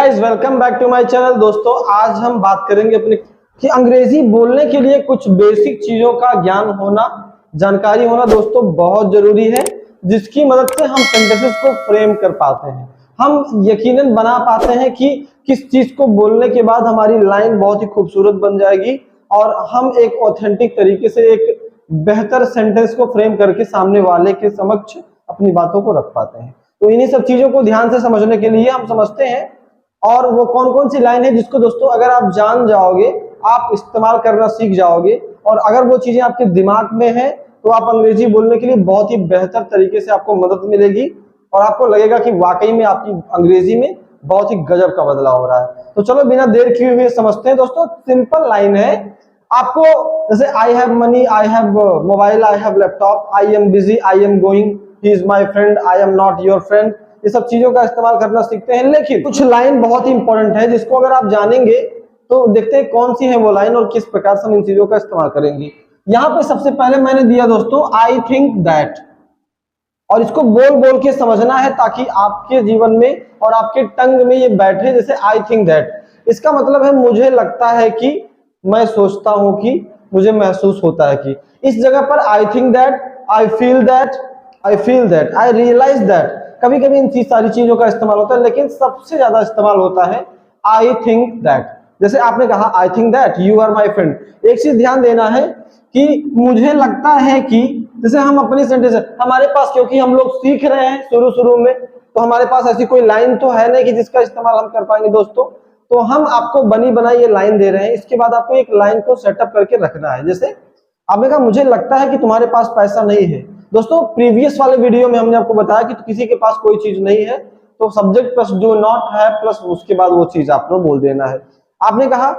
Guys, welcome back to my channel. दोस्तों, आज हम बात करेंगे अपने कि अंग्रेजी बोलने के लिए कुछ बेसिक चीजों का ज्ञान होना, जानकारी होना दोस्तों बहुत जरूरी है, जिसकी मदद से हम सेंटेंसेस को फ्रेम कर पाते हैं। हम यकीनन बना पाते हैं कि किस चीज को बोलने के बाद हमारी लाइन बहुत ही खूबसूरत बन जाएगी और हम एक ऑथेंटिक तरीके से एक बेहतर सेंटेंस को फ्रेम करके सामने वाले के समक्ष अपनी बातों को रख पाते हैं। तो इन्हीं सब चीजों को ध्यान से समझने के लिए हम समझते हैं, और वो कौन कौन सी लाइन है जिसको दोस्तों अगर आप जान जाओगे, आप इस्तेमाल करना सीख जाओगे, और अगर वो चीजें आपके दिमाग में है तो आप अंग्रेजी बोलने के लिए बहुत ही बेहतर तरीके से आपको मदद मिलेगी और आपको लगेगा कि वाकई में आपकी अंग्रेजी में बहुत ही गजब का बदलाव हो रहा है। तो चलो बिना देर किए हुए समझते हैं दोस्तों। सिंपल लाइन है, आपको जैसे I have money, I have mobile, I have laptop, I am busy, I am going, he is my friend, I am not your friend, ये सब चीजों का इस्तेमाल करना सीखते हैं। लेकिन कुछ लाइन बहुत ही इंपॉर्टेंट है जिसको अगर आप जानेंगे तो देखते हैं कौन सी है वो लाइन और किस प्रकार से हम इन चीजों का इस्तेमाल करेंगे। यहाँ पे सबसे पहले मैंने दिया दोस्तों आई थिंक दैट, और इसको बोल बोल के समझना है ताकि आपके जीवन में और आपके टंग में ये बैठे। जैसे आई थिंक दैट, इसका मतलब है मुझे लगता है कि, मैं सोचता हूं कि, मुझे महसूस होता है कि। इस जगह पर I think that, I feel that, I feel that, I realise that, कभी कभी इन सारी चीजों का इस्तेमाल होता है, लेकिन सबसे ज्यादा इस्तेमाल होता है आई थिंक दैट। जैसे आपने कहा I think that you are my friend, एक चीज ध्यान देना है कि मुझे लगता है कि, जैसे हम अपनी सेंटेंस हमारे पास, क्योंकि हम लोग सीख रहे हैं शुरू में, तो हमारे पास ऐसी कोई लाइन तो है नहीं कि जिसका इस्तेमाल हम कर पाएंगे दोस्तों। तो हम आपको बनी बनाई ये लाइन दे रहे हैं, इसके बाद आपको एक लाइन को सेटअप करके रखना है। जैसे आपने कहा मुझे लगता है कि तुम्हारे पास पैसा नहीं है। दोस्तों, प्रीवियस वाले वीडियो में हमने आपको बताया कि किसी के पास कोई चीज नहीं है तो सब्जेक्ट प्लस डू नॉट है प्लस उसके बाद वो चीज आपको बोल देना है। आपने कहा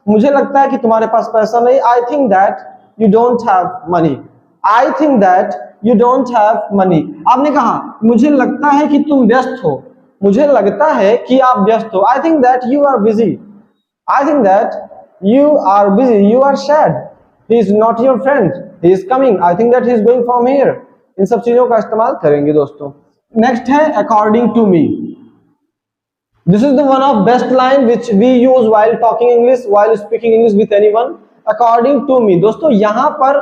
मुझे लगता है कि तुम्हारे पास पैसा नहीं, आई think that you don't have money, I think that you don't have money. आपने कहा मुझे लगता है कि तुम व्यस्त हो, मुझे लगता है कि आप व्यस्त हो, I think that you are busy, I think that you are busy, you are sad, he is not your friend, he is coming, I think that he is going from here। इन सब चीजों का इस्तेमाल करेंगे दोस्तों। Next है according to me, this is the one of best line which we use while talking English, while speaking English with anyone। according to me दोस्तों, यहाँ पर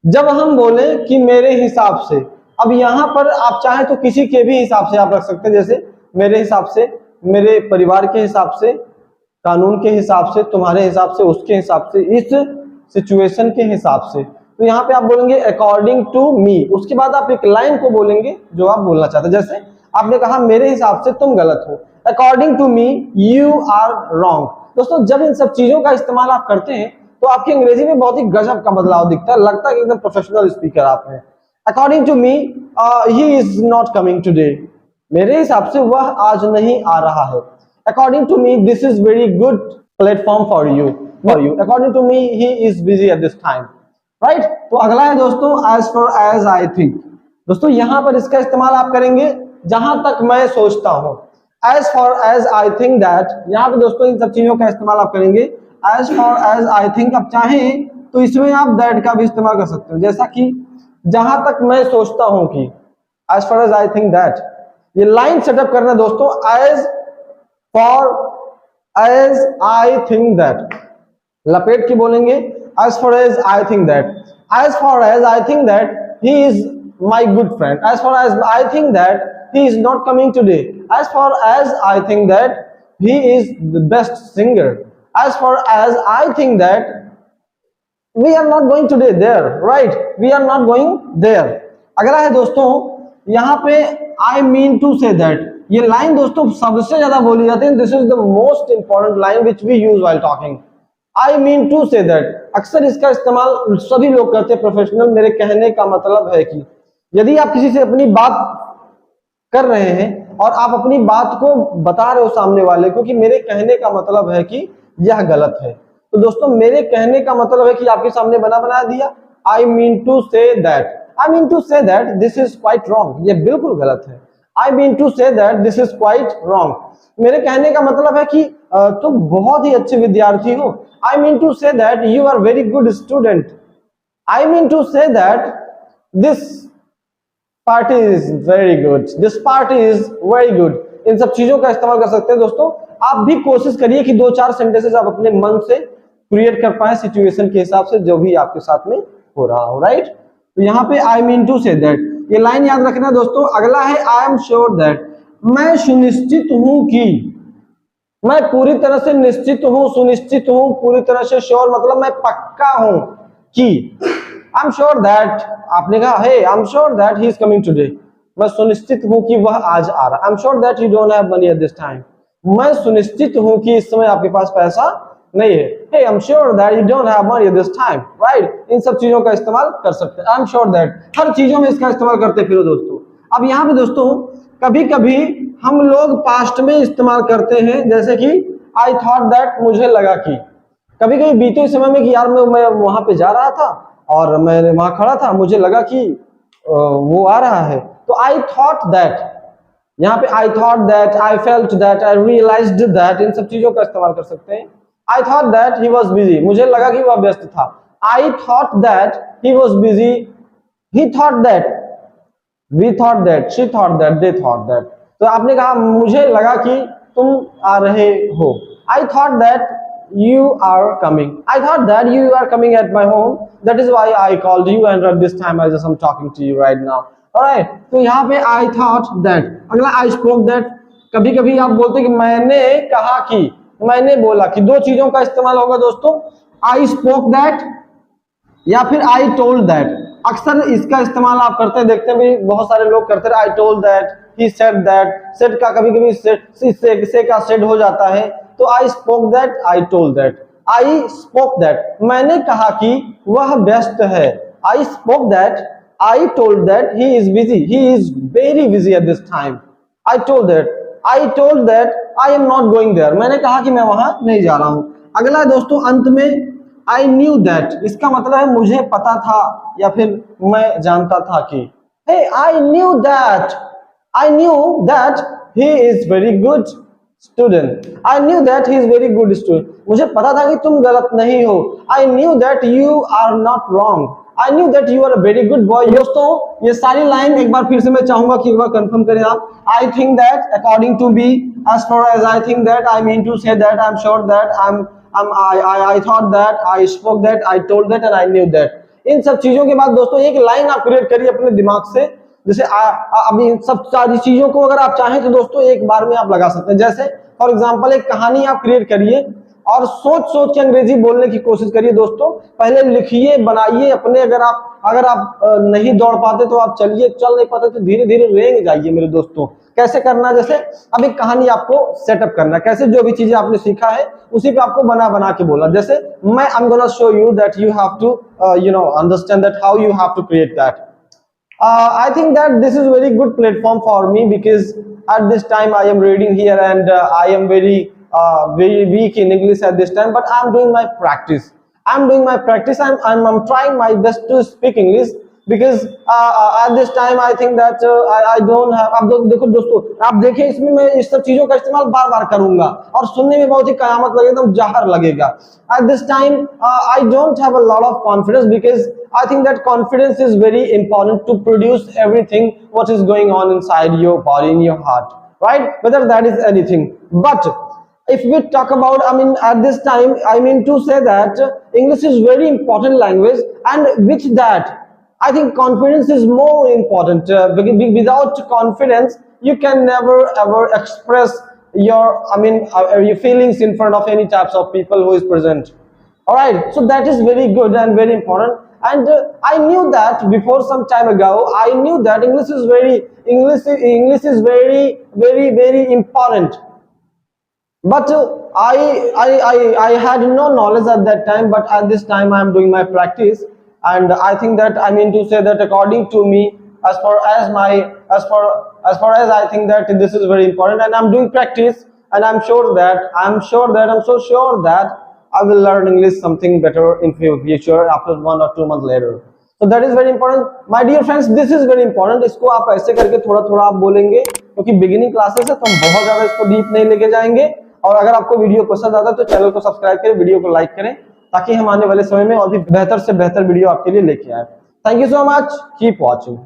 जब हम बोले कि मेरे हिसाब से, अब यहाँ पर आप चाहे तो किसी के भी हिसाब से आप रख सकते हैं, जैसे मेरे हिसाब से, मेरे परिवार के हिसाब से, कानून के हिसाब से, तुम्हारे हिसाब से, उसके हिसाब से, इस सिचुएशन के हिसाब से। तो यहाँ पे आप बोलेंगे अकॉर्डिंग टू मी, उसके बाद आप एक लाइन को बोलेंगे जो आप बोलना चाहते हैं। जैसे आपने कहा मेरे हिसाब से तुम गलत हो, according to me you are wrong. दोस्तों, जब इन सब चीजों का इस्तेमाल आप करते हैं तो आपकी अंग्रेजी में बहुत ही गजब का बदलाव दिखता है, लगता है कि एकदम प्रोफेशनल स्पीकर आप हैं। According to me he is not coming today, मेरे हिसाब से वह आज नहीं आ रहा है। According to me this is very good platform for you, according to me he is busy at this time, right। तो अगला है दोस्तों as far as I think। दोस्तों, यहां पर इसका इस्तेमाल आप करेंगे जहां तक मैं सोचता हूं, as far as I think that। यहां पे दोस्तों इन सब चीजों का इस्तेमाल आप करेंगे as far as I think। आप चाहें तो इसमें आप that का भी इस्तेमाल कर सकते हो, जैसा कि जहां तक मैं सोचता हूं कि, as far as I think that। ये लाइन सेटअप करना दोस्तों, as far as I think that, लपेट के बोलेंगे as far as I think that, as far as I think that he is my good friend, as far as I think that he is not coming today, as far as I think that he is the best singer, as far as I think that we are not going today there, right, we are not going there। अगला है दोस्तों, यहाँ पे I mean to say that। ये line दोस्तों सबसे ज्यादा बोली जाती है, this is the most important line which we use while talking। I mean to say that, अक्सर इसका इस्तेमाल सभी लोग करते हैं प्रोफेशनल। मेरे कहने का मतलब है कि, यदि आप किसी से अपनी बात कर रहे हैं और आप अपनी बात को बता रहे हो सामने वाले को कि मेरे कहने का मतलब है कि यह गलत है, तो दोस्तों मेरे कहने का मतलब है कि आपके सामने बना दिया, I mean to say that, I mean to say that this is quite wrong, ये बिल्कुल गलत है। I mean to say that this is quite wrong, मेरे कहने का मतलब है कि तुम बहुत ही अच्छे विद्यार्थी हो। I mean to say that you are very good student, I mean to say that this party is very good, this party is very good। इन सब चीजों का इस्तेमाल कर सकते हैं दोस्तों आप भी कोशिश करिए कि 2-4 सेंटेंसेस आप अपने मन से क्रिएट कर पाए सिचुएशन के हिसाब से जो भी आपके साथ में हो रहा हो, राइट। तो यहाँ पे I mean to say that, ये लाइन याद रखना दोस्तों। अगला है आई एम श्योर दैट, मैं सुनिश्चित हूं कि, मैं पूरी तरह से निश्चित हूं, सुनिश्चित हूं, पूरी तरह से श्योर मतलब मैं पक्का हूं कि, आई एम श्योर दैट, आपने कहा hey I am sure that he is coming today, मैं सुनिश्चित हूं कि वह आज आ रहा। I am sure that you don't have money at this time, मैं सुनिश्चित हूं कि इस समय आपके पास पैसा नहीं है। Hey I am sure that you don't have money at this time, right. इन सब चीजों का इस्तेमाल कर सकते हैं। आई एम श्योर दैट, हर चीजों में इसका इस्तेमाल करते फिरो दोस्तों। अब यहाँ पे दोस्तों कभी कभी हम लोग पास्ट में इस्तेमाल करते हैं, जैसे कि आई थॉट दैट, मुझे लगा कि, कभी कभी बीते समय में कि यार मैं वहां पे जा रहा था और मैं वहां खड़ा था, मुझे लगा कि वो आ रहा है, तो आई थॉट दैट। यहाँ पे I thought that, I felt that, I realised that, इन सब चीजों का इस्तेमाल कर सकते हैं। I thought that he was busy, मुझे लगा कि वह व्यस्त था। I thought that he was busy, he thought that, we thought that, she thought that, they thought that. तो आपने कहा मुझे लगा कि तुम आ रहे हो। आई thought that you are coming, I thought that you are coming at my home, that is why I called you and at this time I just am talking to you right now, alright। तो यहाँ पे I thought that, अगला I spoke that, कभी कभी आप बोलते कि मैंने कहा कि, मैंने बोला कि, दो चीजों का इस्तेमाल होगा दोस्तों, I spoke that या फिर I told that। अक्सर इसका इस्तेमाल आप करते हैं, देखते हैं भी बहुत सारे लोग करते हैं I told that, he said that, said का कभी कभी से का said हो जाता है, तो I spoke that, I told that, I spoke that, मैंने कहा कि वह व्यस्त है। I spoke that, I told that he is busy, he is very busy at this time। I told that I am not going there, मैंने कहा कि मैं वहां नहीं जा रहा हूं। अगला दोस्तों अंत में I knew that, इसका मतलब है मुझे पता था या फिर मैं जानता था कि, hey I knew that he is very good student, I knew that he is very good student, मुझे पता था कि तुम गलत नहीं हो। I knew that you are not wrong, I knew that you are a very good boy। दोस्तों ये सारी लाइन एक बार फिर से मैं चाहूंगा कि एक बार कंफर्म करें आप। I think that, according to me, as far as I think that, I mean to say that, I'm sure that, I thought that, I spoke that, I told that and I knew that। इन सब चीजों के बाद दोस्तों एक line आप create करिए अपने दिमाग से, जैसे अभी इन सब सारी चीजों को अगर आप चाहें तो दोस्तों एक बार में आप लगा सकते हैं। जैसे फॉर एग्जांपल एक कहानी आप क्रिएट करिए और सोच के अंग्रेजी बोलने की कोशिश करिए दोस्तों। पहले लिखिए, बनाइए अपने, अगर आप नहीं दौड़ पाते तो आप चलिए, चल नहीं पाते तो धीरे धीरे रेंग जाइए मेरे दोस्तों। कैसे करना, जैसे अब एक कहानी आपको सेटअप करना, कैसे जो भी चीजें आपने सीखा है उसी पे आपको बना के बोलना। जैसे मैं I am gonna show you that you have to understand that how you have to create that. I think that this is a very good platform for me because at this time I am reading here and I am very weak in English at this time, but I am doing my practice. I'm trying my best to speak English because at this time I think that I don't have। अब देखो दोस्तों, आप देखें इसमें मैं इस सब चीजों का इस्तेमाल बार बार करूंगा और सुनने में बहुत ही कयामत लगेगा, एकदम जहर लगेगा। At this time I don't have a lot of confidence because I think that confidence is very important to produce everything what is going on inside your body, in your heart, right? Whether that is anything, but if we talk about, I mean at this time I mean to say that English is very important language, and with that I think confidence is more important because without confidence you can never ever express your your feelings in front of any types of people who is present, all right? So that is very good and very important, and I knew that before some time ago, I knew that English is very important, but I had no knowledge at that time, but at this time I am doing my practice, and I think that I mean to say that according to me, as far as I think that this is very important, and I'm doing practice, and I'm so sure that I will learn English something better in future after 1 or 2 months later। So that is very important, my dear friends, this is very important। इसको आप ऐसे करके थोड़ा थोड़ा आप बोलेंगे, क्योंकि beginning classes है तो हम बहुत ज्यादा इसको डीप नहीं लेके जाएंगे। और अगर आपको वीडियो पसंद आता है तो चैनल को सब्सक्राइब करें, वीडियो को लाइक करें, ताकि हम आने वाले समय में और भी बेहतर से बेहतर वीडियो आपके लिए लेके आए। Thank you so much, keep watching.